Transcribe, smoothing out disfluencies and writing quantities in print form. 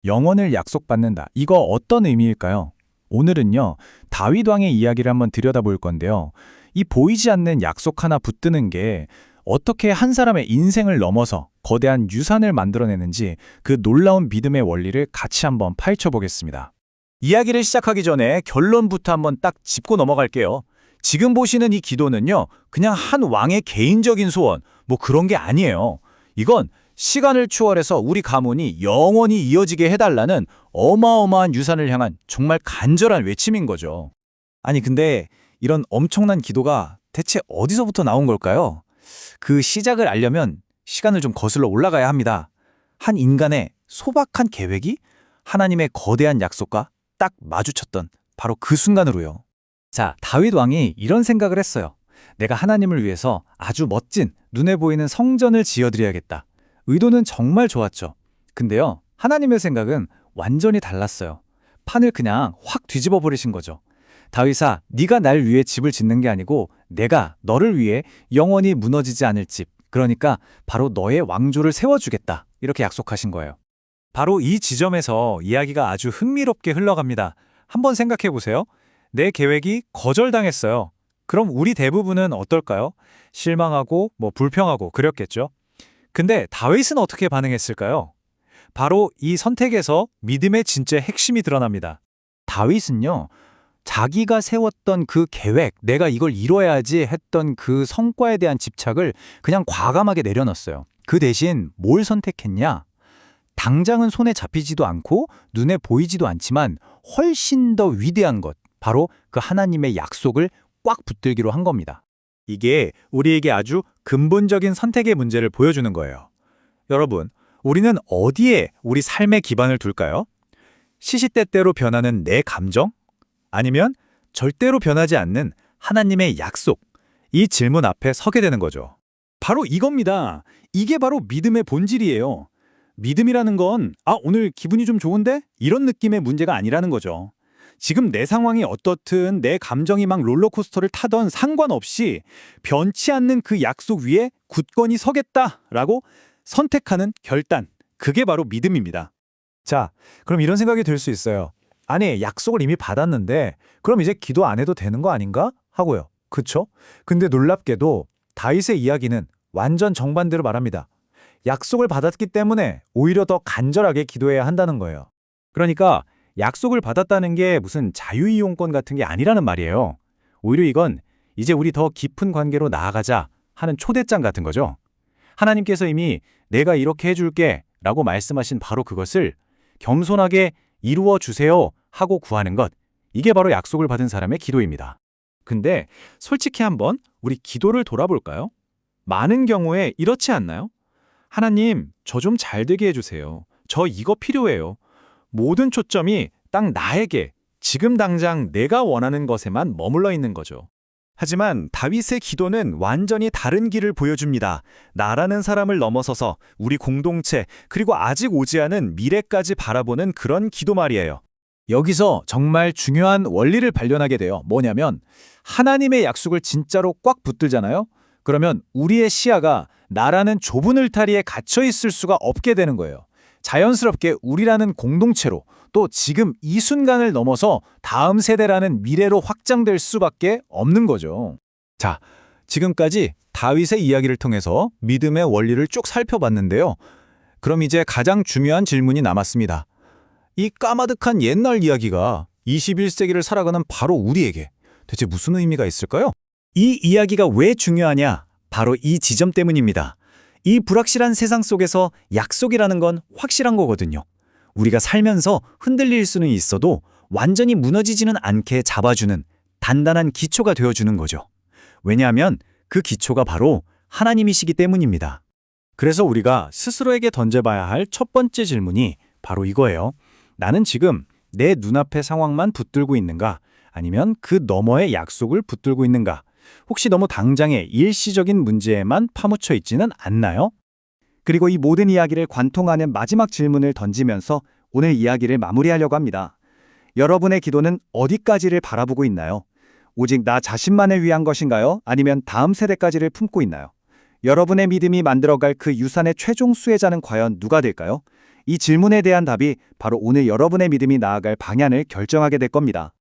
영원을 약속받는다. 이거 어떤 의미일까요? 오늘은요, 다윗 왕의 이야기를 한번 들여다볼 건데요. 이 보이지 않는 약속 하나 붙드는 게 어떻게 한 사람의 인생을 넘어서 거대한 유산을 만들어내는지 그 놀라운 믿음의 원리를 같이 한번 파헤쳐 보겠습니다. 이야기를 시작하기 전에 결론부터 한번 딱 짚고 넘어갈게요. 지금 보시는 이 기도는요, 그냥 한 왕의 개인적인 소원, 뭐 그런 게 아니에요. 이건 시간을 초월해서 우리 가문이 영원히 이어지게 해달라는 어마어마한 유산을 향한 정말 간절한 외침인 거죠. 아니, 근데 이런 엄청난 기도가 대체 어디서부터 나온 걸까요? 그 시작을 알려면 시간을 좀 거슬러 올라가야 합니다. 한 인간의 소박한 계획이 하나님의 거대한 약속과 딱 마주쳤던 바로 그 순간으로요. 자, 다윗 왕이 이런 생각을 했어요. 내가 하나님을 위해서 아주 멋진 눈에 보이는 성전을 지어드려야겠다. 의도는 정말 좋았죠. 근데요, 하나님의 생각은 완전히 달랐어요. 판을 그냥 확 뒤집어 버리신 거죠. 다윗아, 네가 날 위해 집을 짓는 게 아니고 내가 너를 위해 영원히 무너지지 않을 집, 그러니까 바로 너의 왕조를 세워주겠다. 이렇게 약속하신 거예요. 바로 이 지점에서 이야기가 아주 흥미롭게 흘러갑니다. 한번 생각해 보세요. 내 계획이 거절당했어요. 그럼 우리 대부분은 어떨까요? 실망하고 불평하고 그랬겠죠. 근데 다윗은 어떻게 반응했을까요? 바로 이 선택에서 믿음의 진짜 핵심이 드러납니다. 다윗은요, 자기가 세웠던 그 계획, 내가 이걸 이뤄야지 했던 그 성과에 대한 집착을 그냥 과감하게 내려놨어요. 그 대신 뭘 선택했냐? 당장은 손에 잡히지도 않고 눈에 보이지도 않지만 훨씬 더 위대한 것, 바로 그 하나님의 약속을 꽉 붙들기로 한 겁니다. 이게 우리에게 아주 근본적인 선택의 문제를 보여주는 거예요. 여러분, 우리는 어디에 우리 삶의 기반을 둘까요? 시시때때로 변하는 내 감정? 아니면 절대로 변하지 않는 하나님의 약속? 이 질문 앞에 서게 되는 거죠. 바로 이겁니다. 이게 바로 믿음의 본질이에요. 믿음이라는 건 오늘 기분이 좀 좋은데? 이런 느낌의 문제가 아니라는 거죠. 지금 내 상황이 어떻든 내 감정이 막 롤러코스터를 타던 상관없이 변치 않는 그 약속 위에 굳건히 서겠다라고 선택하는 결단, 그게 바로 믿음입니다. 자, 그럼 이런 생각이 들 수 있어요. 아니, 약속을 이미 받았는데 그럼 이제 기도 안 해도 되는 거 아닌가? 하고요. 그쵸? 근데 놀랍게도 다윗의 이야기는 완전 정반대로 말합니다. 약속을 받았기 때문에 오히려 더 간절하게 기도해야 한다는 거예요. 그러니까 약속을 받았다는 게 무슨 자유이용권 같은 게 아니라는 말이에요. 오히려 이건 이제 우리 더 깊은 관계로 나아가자 하는 초대장 같은 거죠. 하나님께서 이미 내가 이렇게 해줄게 라고 말씀하신 바로 그것을 겸손하게 이루어 주세요 하고 구하는 것, 이게 바로 약속을 받은 사람의 기도입니다. 근데 솔직히 한번 우리 기도를 돌아볼까요? 많은 경우에 이렇지 않나요? 하나님, 저 좀 잘 되게 해주세요. 저 이거 필요해요. 모든 초점이 딱 나에게, 지금 당장 내가 원하는 것에만 머물러 있는 거죠. 하지만 다윗의 기도는 완전히 다른 길을 보여줍니다. 나라는 사람을 넘어서서 우리 공동체, 그리고 아직 오지 않은 미래까지 바라보는 그런 기도 말이에요. 여기서 정말 중요한 원리를 발견하게 돼요. 뭐냐면 하나님의 약속을 진짜로 꽉 붙들잖아요. 그러면 우리의 시야가 나라는 좁은 울타리에 갇혀 있을 수가 없게 되는 거예요. 자연스럽게 우리라는 공동체로, 또 지금 이 순간을 넘어서 다음 세대라는 미래로 확장될 수밖에 없는 거죠. 자, 지금까지 다윗의 이야기를 통해서 믿음의 원리를 쭉 살펴봤는데요. 그럼 이제 가장 중요한 질문이 남았습니다. 이 까마득한 옛날 이야기가 21세기를 살아가는 바로 우리에게 대체 무슨 의미가 있을까요? 이 이야기가 왜 중요하냐? 바로 이 지점 때문입니다. 이 불확실한 세상 속에서 약속이라는 건 확실한 거거든요. 우리가 살면서 흔들릴 수는 있어도 완전히 무너지지는 않게 잡아주는 단단한 기초가 되어주는 거죠. 왜냐하면 그 기초가 바로 하나님이시기 때문입니다. 그래서 우리가 스스로에게 던져봐야 할 첫 번째 질문이 바로 이거예요. 나는 지금 내 눈앞의 상황만 붙들고 있는가? 아니면 그 너머의 약속을 붙들고 있는가? 혹시 너무 당장의 일시적인 문제에만 파묻혀 있지는 않나요? 그리고 이 모든 이야기를 관통하는 마지막 질문을 던지면서 오늘 이야기를 마무리하려고 합니다. 여러분의 기도는 어디까지를 바라보고 있나요? 오직 나 자신만을 위한 것인가요? 아니면 다음 세대까지를 품고 있나요? 여러분의 믿음이 만들어갈 그 유산의 최종 수혜자는 과연 누가 될까요? 이 질문에 대한 답이 바로 오늘 여러분의 믿음이 나아갈 방향을 결정하게 될 겁니다.